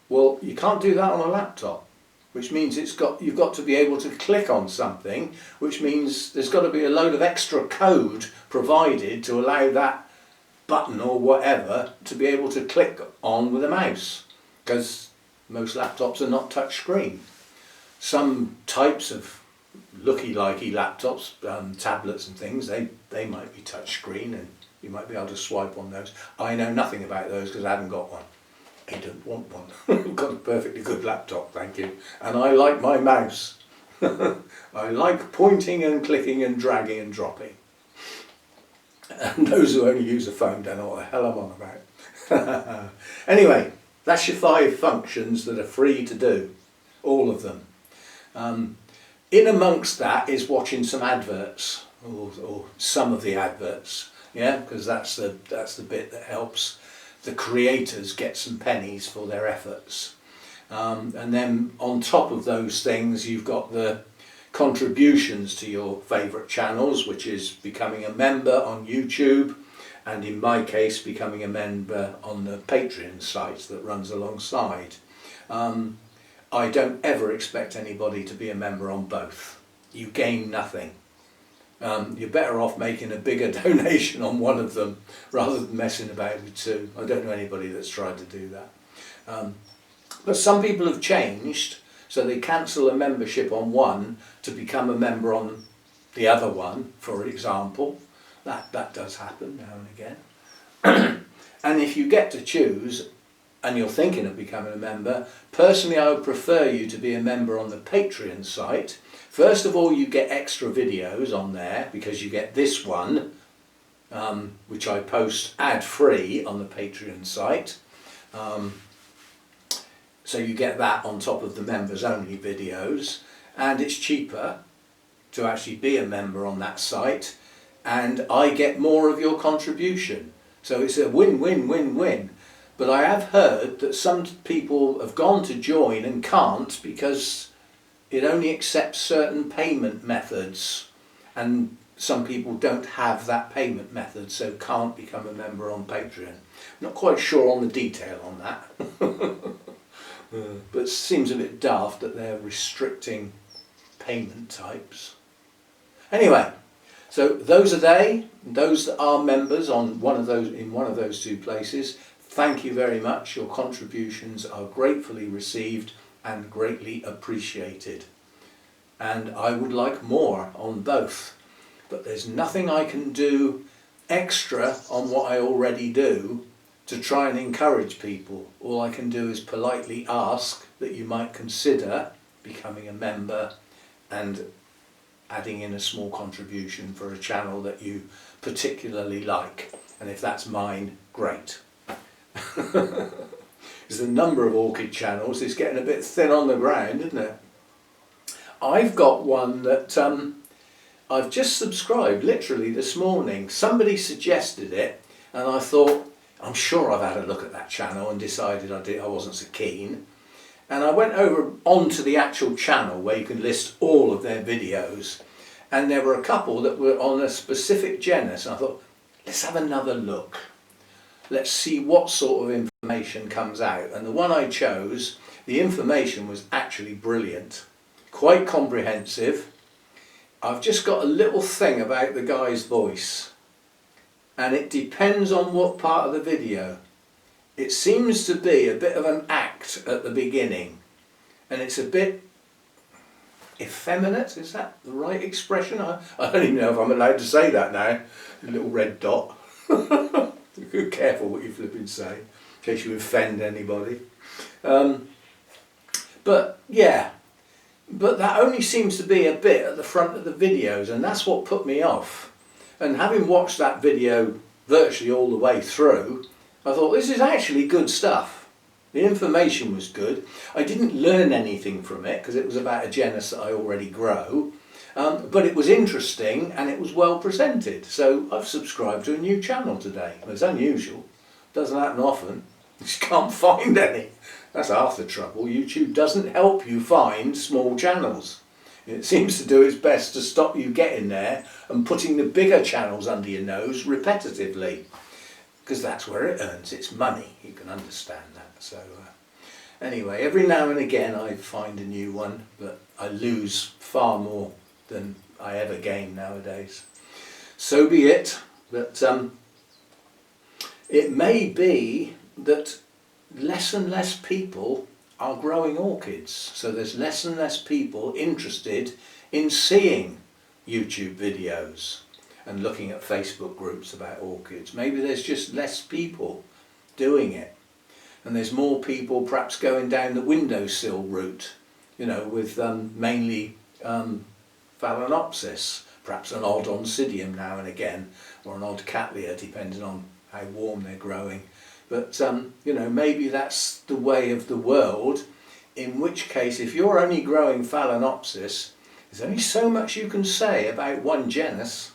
[SPEAKER 1] Well, you can't do that on a laptop, which means you've got to be able to click on something, which means there's got to be a load of extra code provided to allow that button or whatever to be able to click on with a mouse, because most laptops are not touch screen. Some types of looky-likey laptops, tablets and things, they might be touch screen and you might be able to swipe on those. I know nothing about those because I haven't got one. I don't want one. I've got a perfectly good laptop, thank you. And I like my mouse. I like pointing and clicking and dragging and dropping. And those who only use a phone don't know what the hell I'm on about. Anyway, that's your 5 functions that are free to do. All of them. In amongst that is watching some adverts, or some of the adverts. Yeah, because that's the bit that helps the creators get some pennies for their efforts. And then on top of those things, you've got the contributions to your favourite channels, which is becoming a member on YouTube, and in my case, becoming a member on the Patreon site that runs alongside. I don't ever expect anybody to be a member on both. You gain nothing. You're better off making a bigger donation on one of them rather than messing about with 2. I don't know anybody that's tried to do that. But some people have changed, so they cancel a membership on one to become a member on the other one, for example. That does happen now and again. And if you get to choose, and you're thinking of becoming a member, personally I would prefer you to be a member on the Patreon site. First of all, you get extra videos on there because you get this one, which I post ad-free on the Patreon site. So you get that on top of the members only videos, and it's cheaper to actually be a member on that site, and I get more of your contribution. So it's a win-win-win-win. But I have heard that some people have gone to join and can't because it only accepts certain payment methods, and some people don't have that payment method, so can't become a member on Patreon. I'm not quite sure on the detail on that. But it seems a bit daft that they're restricting payment types. Anyway, so those are those that are members on one of those 2 places. Thank you very much. Your contributions are gratefully received and greatly appreciated. And I would like more on both. But there's nothing I can do extra on what I already do to try and encourage people. All I can do is politely ask that you might consider becoming a member and adding in a small contribution for a channel that you particularly like. And if that's mine, great. Because the number of orchid channels is getting a bit thin on the ground, isn't it? I've got one that I've just subscribed literally this morning. Somebody suggested it and I thought, I'm sure I've had a look at that channel and decided I wasn't so keen. And I went over onto the actual channel where you can list all of their videos, and there were a couple that were on a specific genus, and I thought, let's have another look. Let's see what sort of information comes out. And the one I chose, the information was actually brilliant, quite comprehensive. I've just got a little thing about the guy's voice, and it depends on what part of the video. It seems to be a bit of an act at the beginning, and it's a bit effeminate, is that the right expression? I don't even know if I'm allowed to say that now. A little red dot. Be careful what you flipping say, in case you offend anybody. But yeah, but that only seems to be a bit at the front of the videos, and that's what put me off. And having watched that video virtually all the way through, I thought, this is actually good stuff. The information was good. I didn't learn anything from it because it was about a genus that I already grow, but it was interesting and it was well presented. So I've subscribed to a new channel today. It's unusual, doesn't happen often. You just can't find any. That's half the trouble. YouTube doesn't help you find small channels. It seems to do its best to stop you getting there and putting the bigger channels under your nose repetitively, because that's where it earns its money. You can understand that. So anyway, every now and again I find a new one, but I lose far more than I ever gain nowadays. So be it. But it may be that less and less people are growing orchids, so there's less and less people interested in seeing YouTube videos and looking at Facebook groups about orchids. Maybe there's just less people doing it, and there's more people perhaps going down the windowsill route, you know, with mainly Phalaenopsis, perhaps an odd Oncidium now and again, or an odd Cattleya, depending on how warm they're growing. But you know, maybe that's the way of the world, in which case if you're only growing Phalaenopsis, there's only so much you can say about one genus.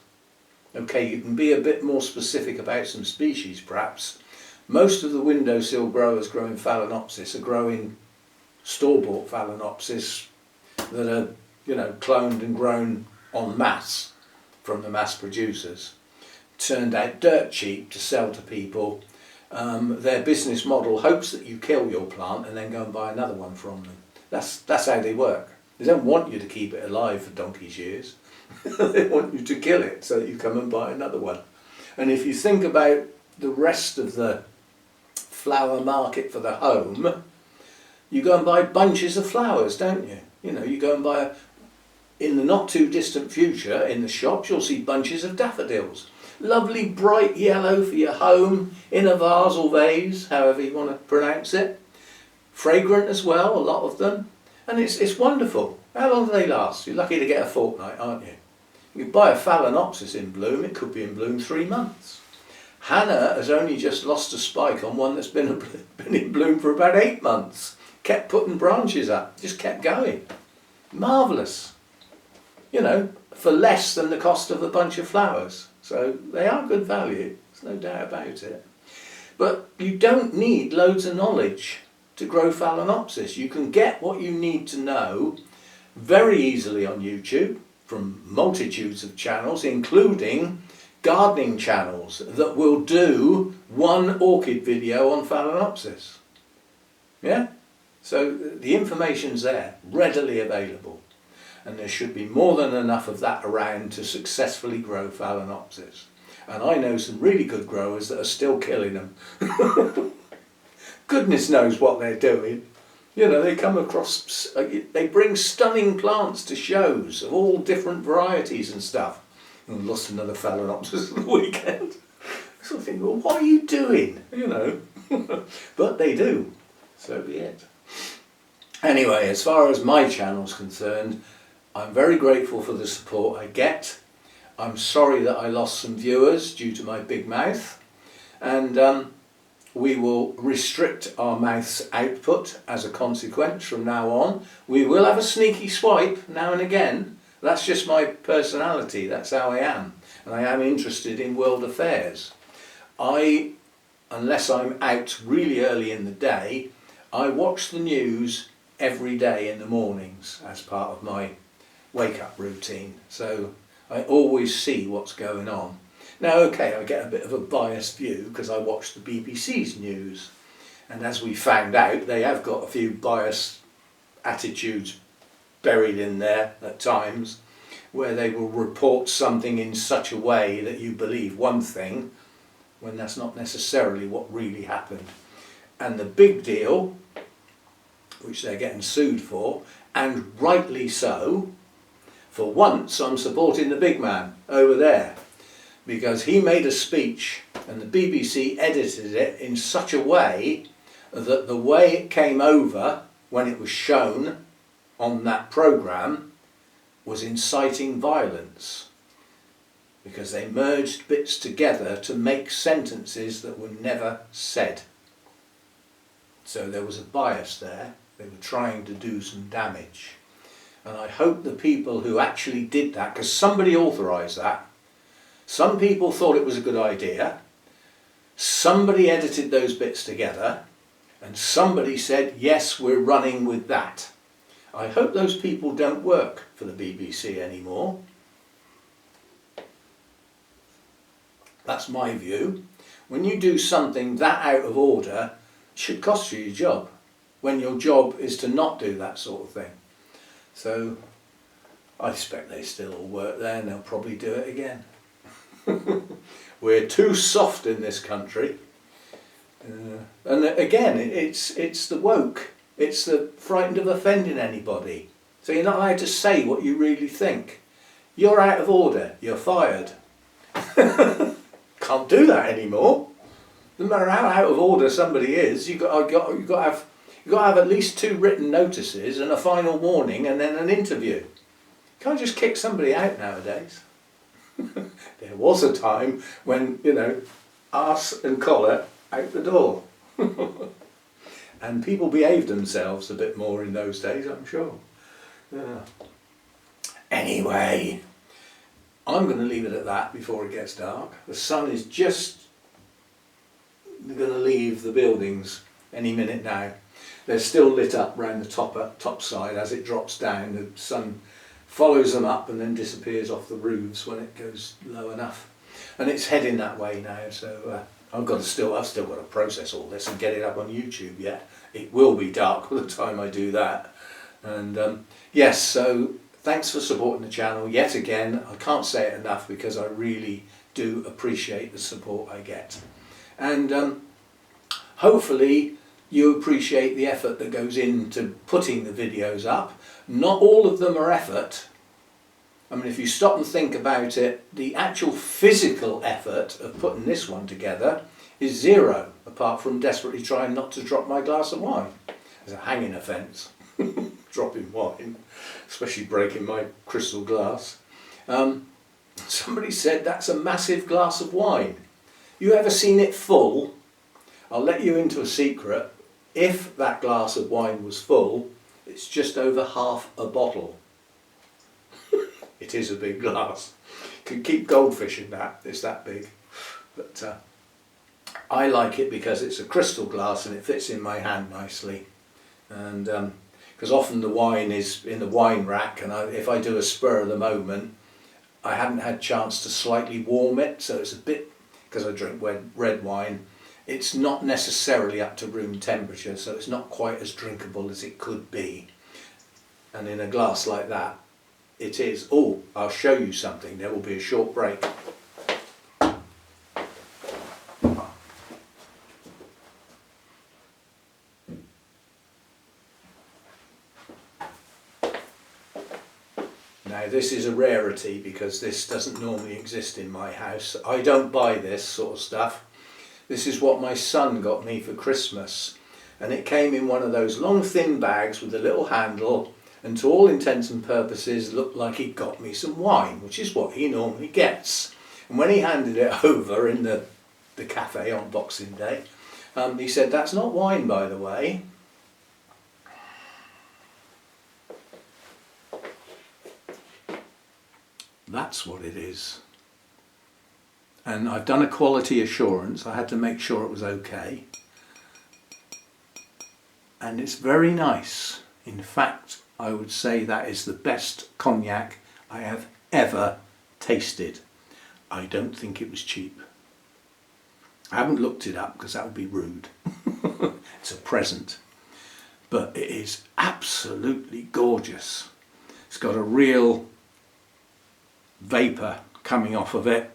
[SPEAKER 1] Okay, you can be a bit more specific about some species perhaps. Most of the windowsill growers growing Phalaenopsis are growing store-bought Phalaenopsis that are, you know, cloned and grown en masse from the mass producers. Turned out dirt cheap to sell to people. Their business model hopes that you kill your plant and then go and buy another one from them. That's how they work. They don't want you to keep it alive for donkey's years. They want you to kill it so that you come and buy another one. And if you think about the rest of the flower market for the home, you go and buy bunches of flowers, don't you? You know, you go and buy, in the not too distant future, in the shops you'll see bunches of daffodils. Lovely bright yellow for your home, in a vase or vase, however you want to pronounce it. Fragrant as well, a lot of them. And it's wonderful. How long do they last? You're lucky to get a fortnight, aren't you? You buy a Phalaenopsis in bloom, it could be in bloom 3 months. Hannah has only just lost a spike on one that's been in bloom for about 8 months. Kept putting branches up, just kept going. Marvellous. You know, for less than the cost of a bunch of flowers. So they are good value, there's no doubt about it. But you don't need loads of knowledge to grow Phalaenopsis. You can get what you need to know very easily on YouTube from multitudes of channels, including gardening channels that will do one orchid video on Phalaenopsis. Yeah? So the information's there, readily available. And there should be more than enough of that around to successfully grow Phalaenopsis. And I know some really good growers that are still killing them. Goodness knows what they're doing. You know, they come across, they bring stunning plants to shows of all different varieties and stuff. I lost another Phalaenopsis at the weekend. sort of think, well, what are you doing? You know, but they do, so be it. Anyway, as far as my channel's concerned, I'm very grateful for the support I get. I'm sorry that I lost some viewers due to my big mouth, and we will restrict our mouth's output as a consequence from now on. We will have a sneaky swipe now and again. That's just my personality, that's how I am. And I am interested in world affairs. Unless I'm out really early in the day, I watch the news every day in the mornings as part of my wake-up routine. So I always see what's going on. Now, okay, I get a bit of a biased view because I watch the BBC's news, and as we found out, they have got a few biased attitudes buried in there at times, where they will report something in such a way that you believe one thing when that's not necessarily what really happened. And the big deal, which they're getting sued for, and rightly so, for once I'm supporting the big man over there, because he made a speech and the BBC edited it in such a way that the way it came over when it was shown on that programme was inciting violence, because they merged bits together to make sentences that were never said. So there was a bias there. They were trying to do some damage. And I hope the people who actually did that, because somebody authorised that, some people thought it was a good idea, somebody edited those bits together, and somebody said, yes, we're running with that. I hope those people don't work for the BBC anymore. That's my view. When you do something that out of order, it should cost you your job, when your job is to not do that sort of thing. So I expect they still all work there, and they'll probably do it again. We're too soft in this country, and again it's the woke, it's the frightened of offending anybody, so you're not allowed to say what you really think. You're out of order, you're fired. Can't do that anymore. No matter how out of order somebody is, you've got to have at least 2 written notices and a final warning and then an interview. You can't just kick somebody out nowadays. There was a time when, you know, arse and collar out the door. And people behaved themselves a bit more in those days, I'm sure. Anyway, I'm going to leave it at that before it gets dark. The sun is just going to leave the buildings any minute now. They're still lit up round the top side. As it drops down, the sun follows them up and then disappears off the roofs when it goes low enough. And it's heading that way now, so I've still got to process all this and get it up on YouTube yet. It will be dark by the time I do that. And yes, so thanks for supporting the channel yet again. I can't say it enough because I really do appreciate the support I get. And hopefully you appreciate the effort that goes into putting the videos up. Not all of them are effort. I mean, if you stop and think about it, the actual physical effort of putting this one together is 0, apart from desperately trying not to drop my glass of wine. It's a hanging offence, dropping wine, especially breaking my crystal glass. Somebody said that's a massive glass of wine. You ever seen it full? I'll let you into a secret. If that glass of wine was full, it's just over half a bottle. It is a big glass. Could keep goldfish in that, it's that big. But I like it because it's a crystal glass and it fits in my hand nicely. And because often the wine is in the wine rack, and if I do a spur of the moment, I haven't had a chance to slightly warm it, so it's a bit, because I drink red wine, it's not necessarily up to room temperature, so it's not quite as drinkable as it could be. And in a glass like that, it is. Oh, I'll show you something. There will be a short break. Now Now this is a rarity because this doesn't normally exist in my house. I don't buy this sort of stuff. This is what my son got me for Christmas, and it came in one of those long thin bags with a little handle, and to all intents and purposes looked like he got me some wine, which is what he normally gets. And when he handed it over in the cafe on Boxing Day, he said, "That's not wine, by the way." That's what it is. And I've done a quality assurance. I had to make sure it was okay. And it's very nice. In fact, I would say that is the best cognac I have ever tasted. I don't think it was cheap. I haven't looked it up because that would be rude. It's a present. But it is absolutely gorgeous. It's got a real vapour coming off of it,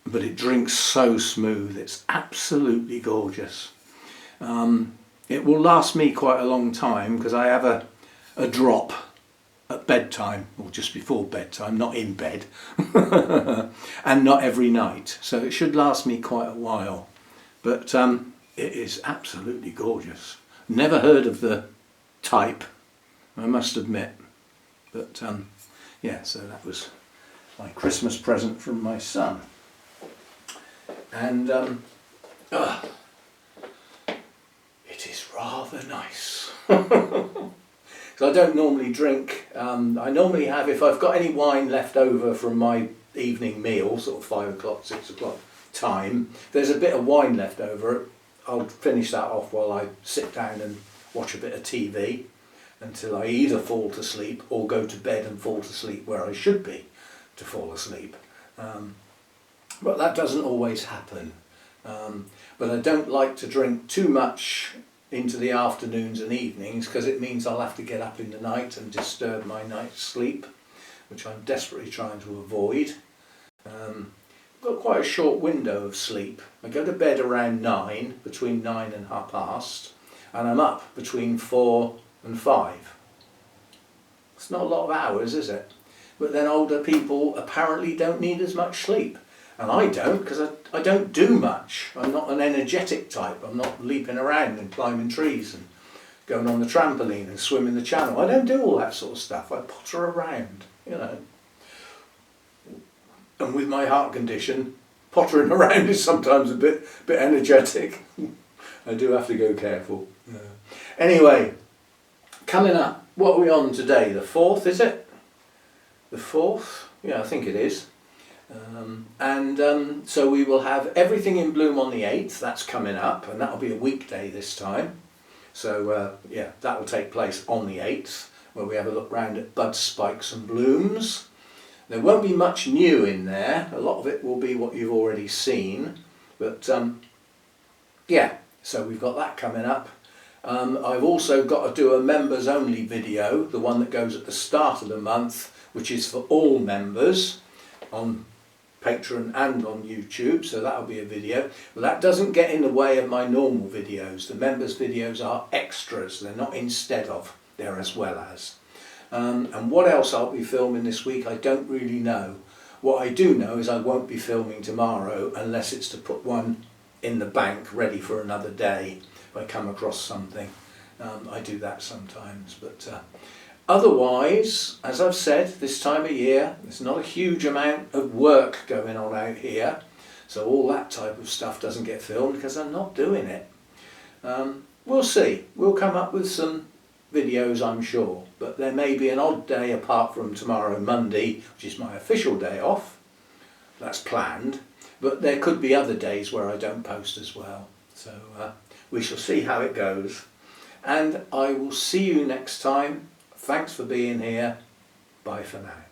[SPEAKER 1] but it drinks so smooth. It's absolutely gorgeous. It will last me quite a long time because I have a drop at bedtime, or just before bedtime, not in bed, and not every night, so it should last me quite a while. But it is absolutely gorgeous. Never heard of the type, I must admit, but yeah, so that was my Christmas present from my son. And it is rather nice. So I don't normally drink. I normally have, if I've got any wine left over from my evening meal, sort of 5 o'clock, 6 o'clock time, there's a bit of wine left over, I'll finish that off while I sit down and watch a bit of TV until I either fall to sleep or go to bed and fall to sleep where I should be to fall asleep. But that doesn't always happen. But I don't like to drink too much into the afternoons and evenings because it means I'll have to get up in the night and disturb my night's sleep, which I'm desperately trying to avoid. I've got quite a short window of sleep. I go to bed around 9, between 9 and past, and I'm up between 4 and 5. It's not a lot of hours, is it? But then older people apparently don't need as much sleep. And I don't, because I don't do much. I'm not an energetic type. I'm not leaping around and climbing trees and going on the trampoline and swimming the channel. I don't do all that sort of stuff. I potter around, you know. And with my heart condition, pottering around is sometimes a bit energetic. I do have to go careful. Yeah. Anyway, coming up, what are we on today? The 4th, is it? The 4th? Yeah, I think it is. So we will have Everything in Bloom on the 8th. That's coming up, and that'll be a weekday this time. So yeah, that will take place on the 8th, where we have a look round at buds, spikes and blooms. There won't be much new in there. A lot of it will be what you've already seen. But yeah, so we've got that coming up. I've also got to do a members only video, the one that goes at the start of the month, which is for all members on Patreon and on YouTube, so that'll be a video. But that doesn't get in the way of my normal videos. The members videos are extras, they're not instead of, they're as well as. And what else I'll be filming this week, I don't really know. What I do know is I won't be filming tomorrow unless it's to put one in the bank ready for another day if I come across something. I do that sometimes, but otherwise, as I've said, this time of year, there's not a huge amount of work going on out here, so all that type of stuff doesn't get filmed because I'm not doing it. We'll see. We'll come up with some videos, I'm sure, but there may be an odd day apart from tomorrow, Monday, which is my official day off. That's planned, but there could be other days where I don't post as well. So we shall see how it goes, and I will see you next time. Thanks for being here. Bye for now.